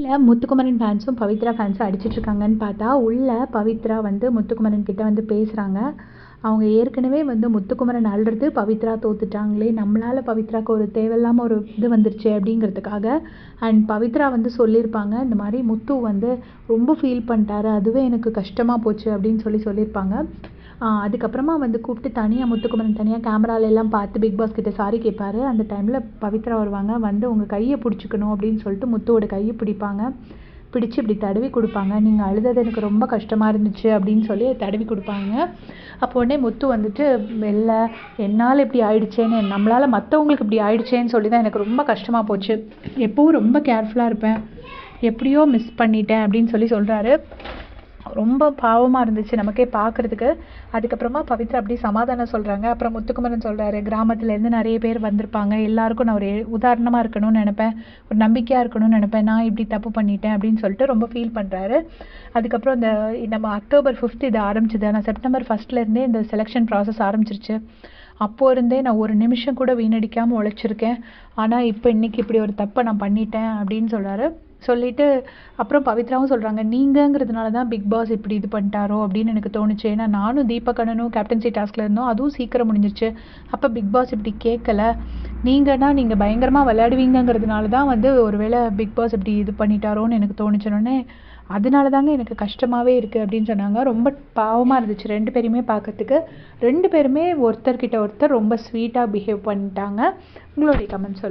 வெளியில் முத்துக்குமரன் ஃபேன்ஸும் பவித்ரா ஃபேன்ஸும் அடிச்சிட்ருக்காங்கன்னு பார்த்தா உள்ளே பவித்ரா வந்து முத்துக்குமரன் கிட்ட வந்து பேசுகிறாங்க. அவங்க ஏற்கனவே வந்து முத்துக்குமரன் அழுறது பவித்ரா தோத்துட்டாங்களே, நம்மளால் பவித்ராவுக்கு ஒரு தேவையில்லாமல் ஒரு இது வந்துருச்சு அப்படிங்கிறதுக்காக. அண்ட் பவித்ரா வந்து சொல்லியிருப்பாங்க, இந்த மாதிரி முத்து வந்து ரொம்ப ஃபீல் பண்ணிட்டாரு, அதுவே எனக்கு கஷ்டமாக போச்சு அப்படின்னு சொல்லியிருப்பாங்க. அதுக்கப்புறமா வந்து கூப்பிட்டு தனியாக முத்துக்குமரன் தனியாக கேமராலெல்லாம் பார்த்து பிக் பாஸ் கிட்ட சாரி கேட்பாரு. அந்த டைமில் பவித்ரா வருவாங்க, வந்து உங்கள் கையை பிடிச்சிக்கணும் அப்படின்னு சொல்லிட்டு முத்துவோட கையை பிடிப்பாங்க. பிடிச்சி இப்படி தடவி கொடுப்பாங்க. நீங்கள் அழுதது எனக்கு ரொம்ப கஷ்டமாக இருந்துச்சு அப்படின்னு சொல்லி தடவி கொடுப்பாங்க. அப்போ உடனே முத்து வந்துட்டு வெளில என்னால் இப்படி ஆயிடுச்சேன்னு, நம்மளால் மற்றவங்களுக்கு இப்படி ஆயிடுச்சேன்னு சொல்லி தான் எனக்கு ரொம்ப கஷ்டமாக போச்சு, எப்போவும் ரொம்ப கேர்ஃபுல்லாக இருப்பேன், எப்படியோ மிஸ் பண்ணிட்டேன் அப்படின்னு சொல்கிறாரு. ரொம்ப பாவமாக இருந்துச்சு நமக்கே பார்க்குறதுக்கு. அதுக்கப்புறமா பவித்ரா அப்படியே சமாதானம் சொல்கிறாங்க. அப்புறம் முத்துக்குமரன் சொல்கிறாரு, கிராமத்துலேருந்து நிறைய பேர் வந்திருப்பாங்க, எல்லாருக்கும் நான் ஒரு உதாரணமாக இருக்கணும்னு நினப்பேன், ஒரு நம்பிக்கையாக இருக்கணும்னு நினப்பேன், நான் இப்படி தப்பு பண்ணிட்டேன் அப்படின்னு சொல்லிட்டு ரொம்ப ஃபீல் பண்ணுறாரு. அதுக்கப்புறம் இந்த நம்ம அக்டோபர் 5 இது ஆரம்பிச்சிது, ஆனால் செப்டம்பர் 1 இந்த செலெக்ஷன் ப்ராசஸ் ஆரம்பிச்சிருச்சு. அப்போது இருந்தே நான் ஒரு நிமிஷம் கூட வீணடிக்காமல் உழைச்சிருக்கேன், ஆனால் இப்போ இன்றைக்கி இப்படி ஒரு தப்பை நான் பண்ணிட்டேன் அப்படின்னு சொல்லிட்டு அப்புறம் பவித்ராவும் சொல்கிறாங்க, நீங்கிறதுனால தான் பிக் பாஸ் இப்படி இது பண்ணிட்டாரோ அப்படின்னு எனக்கு தோணுச்சு. ஏன்னா நானும் தீபக்கண்ணனும் கேப்டன்சி டாஸ்கில் இருந்தோம், அதுவும் சீக்கிரம் முடிஞ்சிருச்சு. அப்போ பிக் பாஸ் இப்படி கேட்கல, நீங்கள் பயங்கரமாக விளையாடுவீங்கிறதுனால தான் வந்து ஒருவேளை பிக் பாஸ் இப்படி இது பண்ணிட்டாரோன்னு எனக்கு தோணுச்சுனோடனே, அதனால தாங்க எனக்கு கஷ்டமாகவே இருக்குது அப்படின்னு சொன்னாங்க. ரொம்ப பாவமாக இருந்துச்சு 2 பேரையுமே பார்க்கறதுக்கு. 2 பேருமே ஒருத்தர்கிட்ட ஒருத்தர் ரொம்ப ஸ்வீட்டாக பிஹேவ் பண்ணிட்டாங்க. உங்களுடைய கமெண்ட் சொல்லுங்கள்.